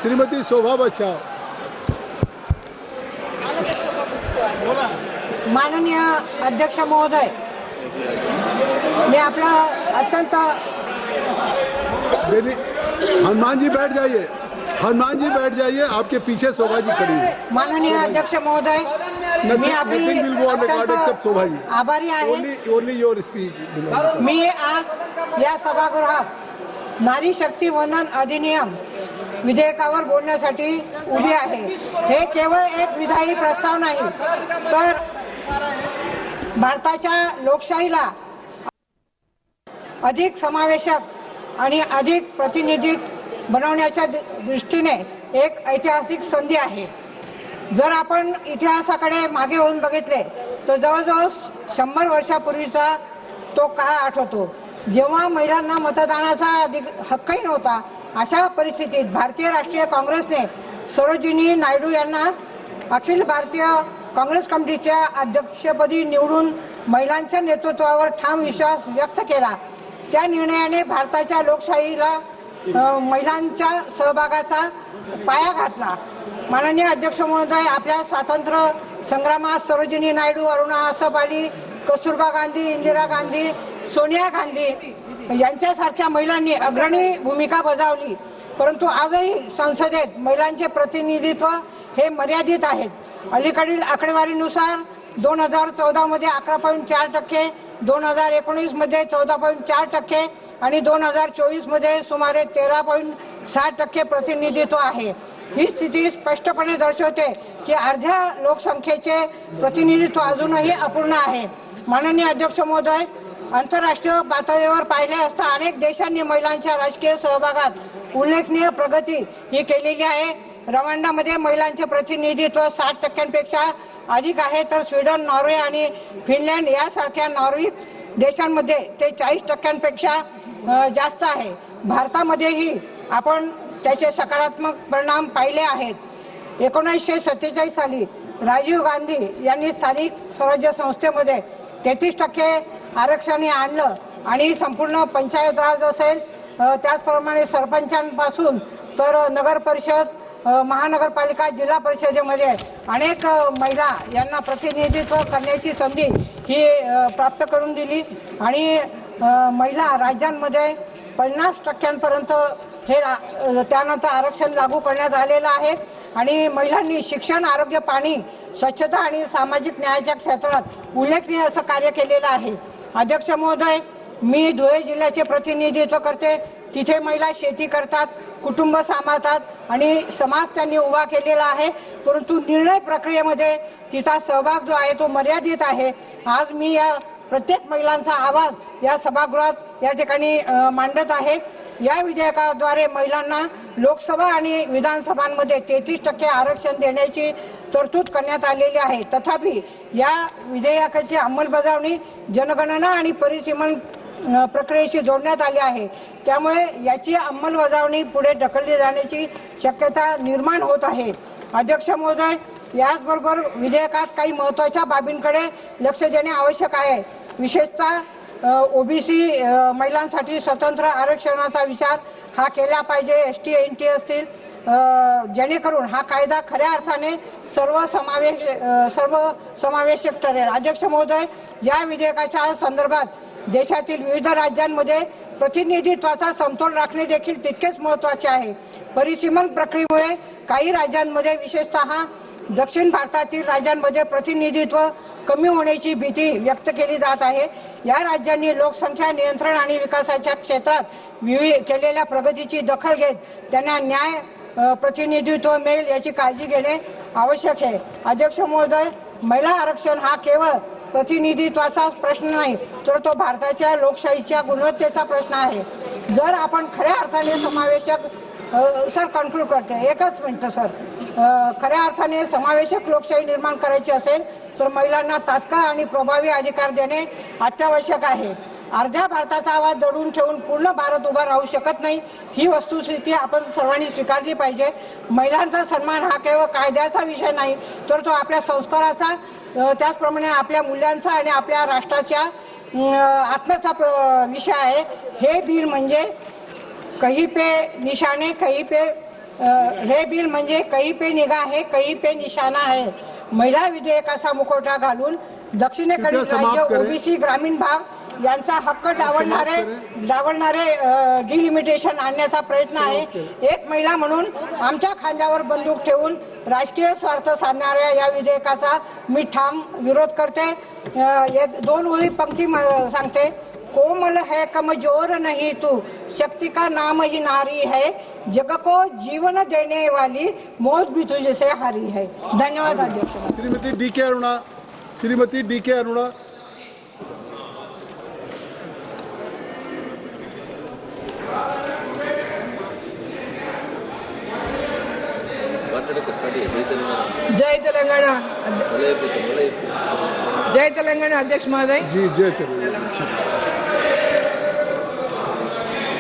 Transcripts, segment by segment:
श्रीमती शोभा बच्चाव। माननीय अध्यक्ष महोदय, मी आपला अत्यंत हनुमान जी बैठ जाइए, हनुमान जी बैठ जाइए, आपके पीछे शोभा जी खड़ी है। माननीय अध्यक्ष महोदय, मी आपली अत्यंत आभारी आहे। Only your speech. मी आज या सभागृहात नारी शक्ती वंदन अधिनियम विधेयकावर बोलण्यासाठी उभी आहे। हे केवळ एक विधायी प्रस्ताव नाही, तर भारताच्या लोकशाहीला अधिक समावेशक आणि अधिक प्रातिनिधिक बनवण्याच्या दृष्टीने एक ऐतिहासिक संधी आहे। जर आपण इतिहासाकडे मागे होऊन बघितले तर जवळजवळ 100 वर्षापूर्वीचा तो काळ आठवतो, जेव्हा महिलांना मतदानाचा हक्कही नव्हता। अशा परिस्थितीत भारतीय राष्ट्रीय काँग्रेसने सरोजिनी नायडू यांना अखिल भारतीय काँग्रेस कमिटीच्या अध्यक्षपदी निवडून महिलांच्या नेतृत्वावर ठाम विश्वास व्यक्त केला। त्या निर्णयाने भारताच्या लोकशाहीला महिलांच्या सहभागाचा पाया घातला। माननीय अध्यक्ष महोदय, आपल्या स्वातंत्र्य संग्रामात सरोजिनी नायडू, अरुणा आसफ अली, कस्तुरबा गांधी, इंदिरा गांधी, सोनिया गांधी यांच्यासारख्या महिलांनी अग्रणी भूमिका बजावली, परंतु आजही संसदेत महिलांचे प्रतिनिधित्व हे मर्यादित आहेत। अलीकडील आकडेवारीनुसार 2014 मध्ये 11.4%, 2019 मध्ये 14.4% आणि 2024 मध्ये सुमारे 13.6% प्रतिनिधित्व आहे। ही स्थिती स्पष्टपणे दर्शवते की अर्ध्या लोकसंख्येचे प्रतिनिधित्व अजूनही अपूर्ण आहे। माननीय अध्यक्ष महोदय, आंतरराष्ट्रीय पातळीवर पाहिले असता अनेक देशांनी महिलांच्या राजकीय सहभागात उल्लेखनीय प्रगती ही केलेली आहे। रवांडामध्ये महिलांचे प्रतिनिधित्व 60%पेक्षा अधिक आहे, तर स्वीडन, नॉर्वे आणि फिनलँड यासारख्या नॉर्डिक देशांमध्ये ते 40%पेक्षा जास्त आहे। भारतामध्येही आपण त्याचे सकारात्मक परिणाम पाहिले आहेत। 1947 साली राजीव गांधी यांनी स्थानिक स्वराज्य संस्थेमध्ये 33% आरक्षण आणलं आणि संपूर्ण पंचायत राज असेल, त्याचप्रमाणे सरपंचांपासून तर नगर परिषद, महानगरपालिका, जिल्हा परिषदेमध्ये अनेक महिला यांना प्रतिनिधित्व करण्याची संधी ही प्राप्त करून दिली आणि महिला राज्यांमध्ये 50% हे त्यानंतर आरक्षण लागू करण्यात आलेलं आहे आणि महिलांनी शिक्षण, आरोग्य, पाणी, स्वच्छता आणि सामाजिक न्यायाच्या क्षेत्रात उल्लेखनीय असं कार्य केलेलं आहे। अध्यक्ष महोदय, मी धुळे जिल्ह्याचे प्रतिनिधित्व करते। तिथे महिला शेती करतात, कुटुंब सांभाळतात आणि समाज त्यांनी उभा केलेला आहे, परंतु निर्णय प्रक्रियेमध्ये तिचा सहभाग जो आहे तो मर्यादित आहे। आज मी या प्रत्येक महिलांचा आवाज या सभागृहात या ठिकाणी मांडत आहे। या विधेयकाद्वारे महिलांना लोकसभा आणि विधानसभांमध्ये 33% आरक्षण देण्याची तरतूद करण्यात आलेली आहे। तथापि या विधेयकाची अंमलबजावणी जनगणना आणि परिसीमन प्रक्रियेशी जोडण्यात आली आहे, त्यामुळे याची अंमलबजावणी पुढे ढकलली जाण्याची शक्यता निर्माण होत आहे। अध्यक्ष महोदय, याचबरोबर विधेयकात काही महत्त्वाच्या बाबींकडे लक्ष देणे आवश्यक आहे। विशेषतः ओबीसी महिलांसाठी स्वतंत्र आरक्षणाचा विचार हा केला पाहिजे। एसटी, एनटी असतील, जेणेकरून हा कायदा खऱ्या अर्थाने सर्व समावेशक ठरेल। अध्यक्ष महोदय, या विधेयकाच्या संदर्भात देशातील विविध राज्यांमध्ये प्रतिनिधित्वाचा समतोल राखणे देखील तितकेच महत्त्वाचे आहे। परिसीमन प्रक्रियेमुळे काही राज्यांमध्ये, विशेषतः दक्षिण भारतातील राज्यांमध्ये प्रतिनिधित्व कमी होण्याची भीती व्यक्त केली जात आहे। या राज्यांनी लोकसंख्या नियंत्रण आणि विकासाच्या क्षेत्रात केलेल्या प्रगतीची दखल घेत त्यांना न्याय प्रतिनिधित्व मिळेल याची काळजी घेणे आवश्यक आहे। अध्यक्ष महोदय, महिला आरक्षण हा केवळ प्रतिनिधित्वाचा प्रश्न नाही, तर तो भारताच्या लोकशाहीच्या गुणवत्तेचा प्रश्न आहे। जर आपण खऱ्या अर्थाने समावेशक सर कन्क्लूड करते, एकच मिनिट सर, खऱ्या अर्थाने समावेशक लोकशाही निर्माण करायची असेल तर महिलांना तात्काळ आणि प्रभावी अधिकार देणे अत्यावश्यक आहे। अर्ध्या भारताचा आवाज दडून ठेवून पूर्ण भारत उभा राहू शकत नाही, ही वस्तुस्थिती आपण सर्वांनी स्वीकारली पाहिजे। महिलांचा सन्मान हा केवळ कायद्याचा विषय नाही, तर तो आपल्या संस्काराचा, त्याचप्रमाणे आपल्या मूल्यांचा आणि आपल्या राष्ट्राच्या आत्म्याचा विषय आहे। हे बिल म्हणजे कहीं पे निशाने, कहीं पे हे बिल म्हणजे कहीं पे निगाह है कहीं पे निशाणा है. महिला विधेयकाचा मुखवटा घालून दक्षिणेकडील कृपया समाप्त राज्य करें. ओबीसी ग्रामीण भाग यांचा हक्क डावलणारे डिलिमिटेशन आणण्याचा प्रयत्न आहे. एक महिला म्हणून आमच्या खांद्यावर बंदूक ठेवून राजकीय स्वार्थ साधणाऱ्या या विधेयकाचा मी ठाम विरोध करते. एक 2 ओळी पंक्ती सांगते. कोमल है कमजोर नहीं तू, शक्ति का नाम ही नारी है, जग को जीवन देने वाली मौत भी तुझसे हारी है. धन्यवाद अध्यक्ष. श्रीमती डी.के. अरुणा. श्रीमती डी.के. अरुणा. जय तेलंगाना. जय तेलंगाना अध्यक्ष महोदय. जी जय तेलंगाना.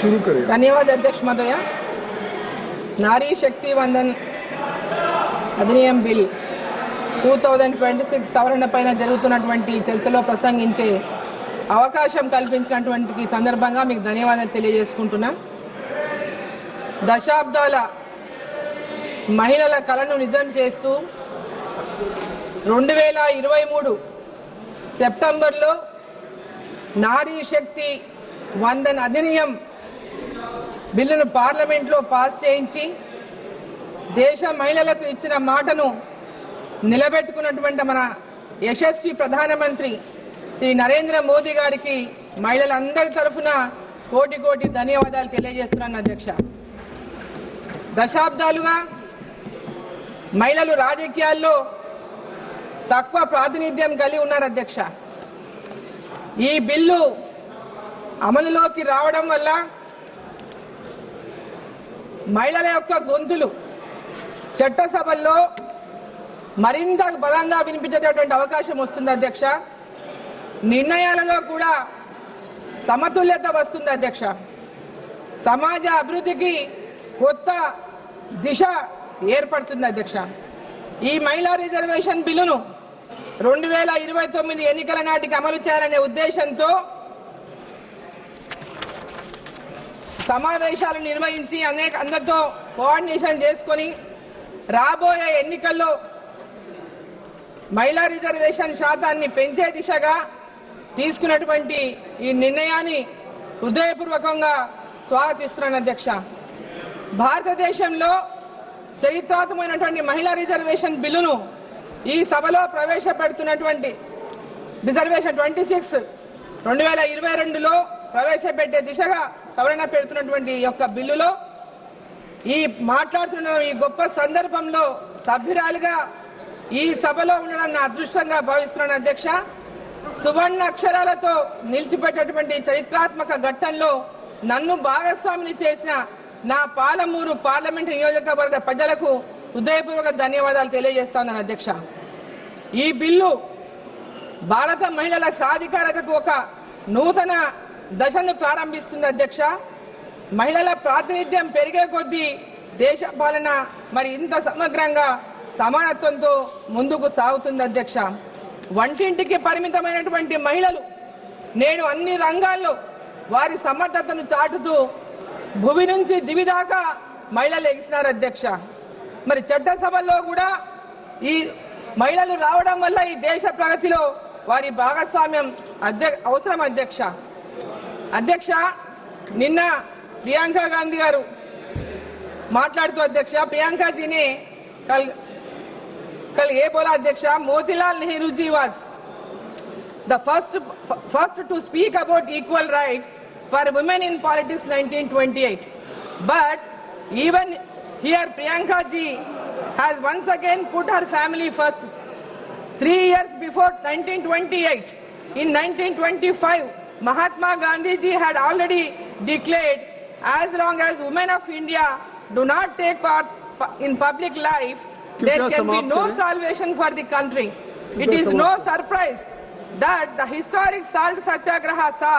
शुरू करें. धन्यवाद अध्यक्ष महोदय. नारी शक्ति वंदन అధినియం బిల్ 2026 సవరణ పైన జరుగుతున్నటువంటి చర్చలో ప్రసంగించే అవకాశం కల్పించినటువంటి సందర్భంగా మీకు ధన్యవాదాలు తెలియజేసుకుంటున్నాం. దశాబ్దాల మహిళల కలను నిజం చేస్తూ 2023 సెప్టెంబర్లో నారీ శక్తి వందన్ అధినియం బిల్లును పార్లమెంట్లో పాస్ చేయించి దేశ మహిళలకు ఇచ్చిన మాటను నిలబెట్టుకున్నటువంటి మన యశస్వి ప్రధానమంత్రి శ్రీ నరేంద్ర మోదీ గారికి మహిళలందరి తరఫున కోటి కోటి ధన్యవాదాలు తెలియజేస్తున్నాను అధ్యక్ష. దశాబ్దాలుగా మహిళలు రాజకీయాల్లో తక్కువ ప్రాతినిధ్యం కలిగి ఉన్నారు అధ్యక్ష. ఈ బిల్లు అమలులోకి రావడం వల్ల మహిళల యొక్క గొంతులు చట్టసభల్లో మరింత బలంగా వినిపించేటటువంటి అవకాశం వస్తుంది అధ్యక్ష. నిర్ణయాలలో కూడా సమతుల్యత వస్తుంది అధ్యక్ష. సమాజ అభివృద్ధికి కొత్త దిశ ఏర్పడుతుంది అధ్యక్ష. ఈ మహిళా రిజర్వేషన్ బిల్లును 2029 ఎన్నికల నాటికి అమలు చేయాలనే ఉద్దేశంతో సమావేశాలు నిర్వహించి అందరితో కోఆర్డినేషన్ చేసుకొని రాబోయే ఎన్నికల్లో మహిళా రిజర్వేషన్ శాతాన్ని పెంచే దిశగా తీసుకున్నటువంటి ఈ నిర్ణయాన్ని హృదయపూర్వకంగా స్వాగతిస్తున్నాను అధ్యక్ష. భారతదేశంలో చరిత్రాత్మకమైనటువంటి మహిళా రిజర్వేషన్ బిల్లును ఈ సభలో ప్రవేశపెడుతున్నటువంటి రిజర్వేషన్ 26 2022లో ప్రవేశపెట్టే దిశగా సవరణ పెడుతున్నటువంటి యొక్క బిల్లులో ఈ మాట్లాడుతున్న ఈ గొప్ప సందర్భంలో సభ్యురాలుగా ఈ సభలో ఉండడం నా అదృష్టంగా భావిస్తున్నాను అధ్యక్ష. సువర్ణ అక్షరాలతో నిలిచిపెట్టేటువంటి చరిత్రాత్మక ఘట్టంలో నన్ను భాగస్వామిని చేసిన నా పాలమూరు పార్లమెంటు నియోజకవర్గ ప్రజలకు హృదయపూర్వక ధన్యవాదాలు తెలియజేస్తాను అధ్యక్ష. ఈ బిల్లు భారత మహిళల సాధికారతకు ఒక నూతన దశను ప్రారంభిస్తుంది అధ్యక్ష. మహిళల ప్రాతినిధ్యం పెరిగే కొద్దీ దేశ పాలన మరి ఇంత సమగ్రంగా సమానత్వంతో ముందుకు సాగుతుంది అధ్యక్ష. వంటింటికి పరిమితమైనటువంటి మహిళలు నేడు అన్ని రంగాల్లో వారి సమర్థతను చాటుతూ భూమి నుంచి దివి దాకా మహిళలు ఎగిసినారు అధ్యక్ష. మరి చట్టసభల్లో కూడా ఈ మహిళలు రావడం వల్ల ఈ దేశ ప్రగతిలో వారి భాగస్వామ్యం అవసరం అధ్యక్ష. అధ్యక్ష నిన్న ప్రియాంక గాంధీ గారు మాట్లాడుతూ అధ్యక్ష ప్రియాంక జీనే कल ये बोला अध्यक्ष Motilal Nehru ji was the first to speak about equal rights for women in politics 1928, but even here Priyanka ji has once again put her family first. 3 years before 1928, in 1925 Mahatma Gandhi ji had already declared, as long as women of India do not take part in public life, there can be no salvation for the country. It is no surprise that the historic Salt Satyagraha saw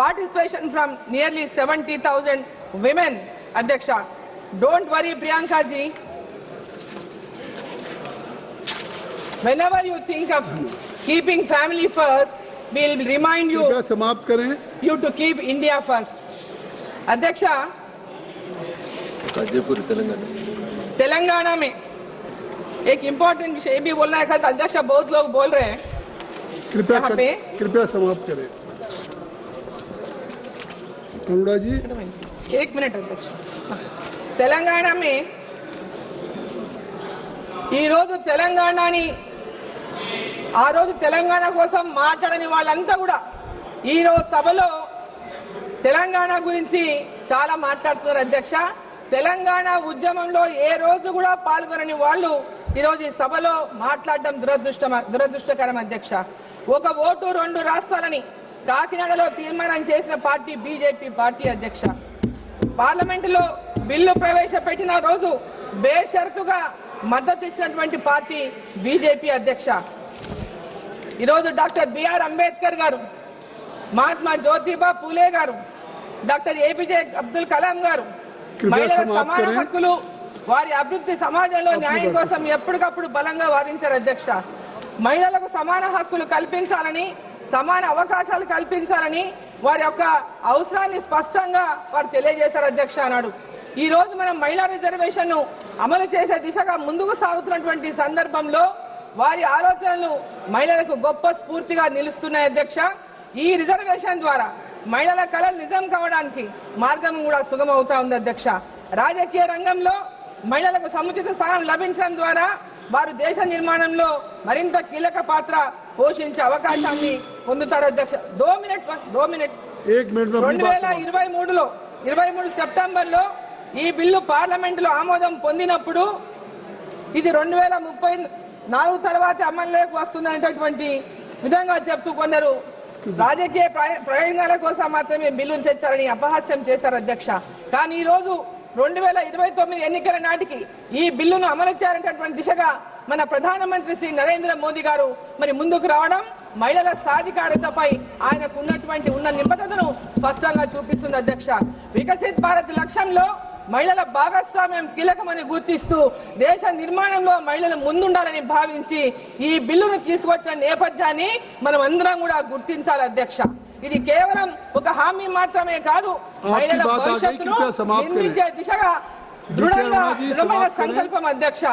participation from nearly 70,000 women. Adhyaksha, don't worry Priyanka ji. Whenever you think of keeping family first, we will remind you to keep India first. Adhyaksha, Kajipur, Telangana. Telangana में एक important विषय भी बोलना है, खास अध्यक्ष बहुत लोग बोल रहे हैं यहाँ पे। कृपया समाप्त करें। अरोड़ा जी, एक मिनट अध्यक्ष। తెలంగాణ में ఈ రోజు తెలంగాణని ఆ రోజు తెలంగాణ కోసం మాట్లాడని వాళ్ళంతా కూడా ఈ రోజు సభలో తెలంగాణ గురించి చాలా మాట్లాడుతున్నారు అధ్యక్ష. తెలంగాణ ఉద్యమంలో ఏ రోజు కూడా పాల్గొనని వాళ్ళు ఈ రోజు ఈ సభలో మాట్లాడడం దురదృష్టకరం అధ్యక్ష. ఒక ఓటు రెండు రాష్ట్రాలని కాకినాడలో తీర్మానం చేసిన పార్టీ బీజేపీ పార్టీ అధ్యక్ష. పార్లమెంటులో బిల్లు ప్రవేశపెట్టిన రోజు బేషరతుగా మద్దతు ఇచ్చినటువంటి పార్టీ బీజేపీ అధ్యక్ష. ఈరోజు డాక్టర్ బిఆర్ అంబేద్కర్ గారు, మహాత్మా జ్యోతిబా పూలే గారు, డాక్టర్ ఏపీజే అబ్దుల్ కలాం గారు మహిళల సమాన హక్కులు, వారి అభివృద్ధి, సమాజంలో న్యాయం కోసం ఎప్పటికప్పుడు బలంగా వాదించారు అధ్యక్ష. మహిళలకు సమాన హక్కులు కల్పించాలని, సమాన అవకాశాలు కల్పించాలని వారి యొక్క అవసరాన్ని స్పష్టంగా వారు తెలియజేశారు అధ్యక్ష అన్నాడు. ఈ రోజు మనం మహిళా రిజర్వేషన్ ను అమలు చేసే దిశగా ముందుకు సాగుతున్నటువంటి సందర్భంలో వారి ఆలోచనలు మహిళలకు గొప్ప స్ఫూర్తిగా నిలుస్తున్నాయి అధ్యక్ష. ఈ రిజర్వేషన్ ద్వారా మహిళల కళలు నిజం కావడానికి మార్గం కూడా సుగమవుతా ఉంది అధ్యక్ష. రాజకీయ రంగంలో మహిళలకు సముచిత స్థానం లభించడం ద్వారా వారు దేశ నిర్మాణంలో మరింత కీలక పాత్ర పోషించే అవకాశాన్ని పొందుతారు అధ్యక్ష. 2 మినిట్ 2023లో 23 సెప్టెంబర్లో ఈ బిల్లు పార్లమెంటులో ఆమోదం పొందినప్పుడు ఇది 2034 తర్వాత అమల్లోకి వస్తుందనేటటువంటి విధంగా చెప్తూ కొందరు రాజకీయ ప్రయోజనాల కోసం మాత్రమే బిల్లును తెచ్చారని అపహాస్యం చేశారు అధ్యక్ష. కానీ ఈ రోజు 2029 ఎన్నికల నాటికి ఈ బిల్లును అమలు చేయాలనేటటువంటి దిశగా మన ప్రధానమంత్రి శ్రీ నరేంద్ర మోదీ గారు మరి ముందుకు రావడం మహిళల సాధికారతపై ఆయనకు ఉన్న నిబద్ధతను స్పష్టంగా చూపిస్తుంది అధ్యక్ష. వికసిత్ భారత్ లక్ష్యంలో మహిళల భాగస్వామ్యం కీలకమని గుర్తిస్తూ దేశ నిర్మాణంలో మహిళలు ముందుండాలని భావించి ఈ బిల్లును తీసుకొచ్చిన నేపథ్యాన్ని మనం అందరం కూడా గుర్తించాలి అధ్యక్ష. ఇది కేవలం ఒక హామీ మాత్రమే కాదు, మహిళల భవిష్యత్తును నిర్మించే దిశగా దృఢమైన సంకల్పం అధ్యక్ష.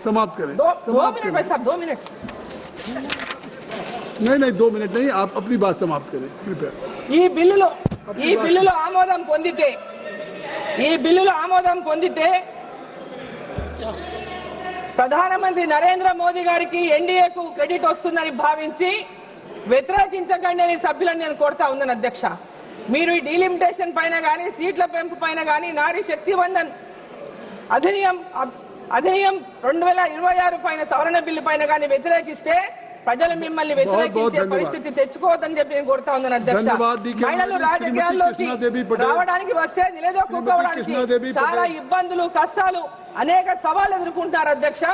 समाप्त करें। 2 मिनट भाई साहब, 2 मिनट नहीं 2 मिनट नहीं, आप अपनी बात समाप्त करें कृपया। ఈ బిల్లులో ఆమోదం పొందితే ప్రధానమంత్రి నరేంద్ర మోదీ గారికి ఎన్డీఏకు క్రెడిట్ వస్తుందని భావించి వ్యతిరేకించకండి అని సభ్యులను నేను కోరుతా ఉన్నాను అధ్యక్ష. మీరు ఈ డీలిమిటేషన్ పైన కానీ, సీట్ల పెంపు పైన కానీ, నారీ శక్తి వందన్ అధినియం 2026 పైన సవరణ బిల్లు పైన కానీ వ్యతిరేకిస్తే ప్రజలు మిమ్మల్ని వ్యతిరేకించే పరిస్థితి తెచ్చుకోవద్దని చెప్పి నేను కోరుతా ఉన్నాను అధ్యక్ష. మహిళలు రాజకీయాల్లోకి రావడానికి వస్తే నిలదొక్కుకోవడానికి చాలా ఇబ్బందులు, కష్టాలు, అనేక సవాళ్లు ఎదుర్కొంటారు అధ్యక్ష.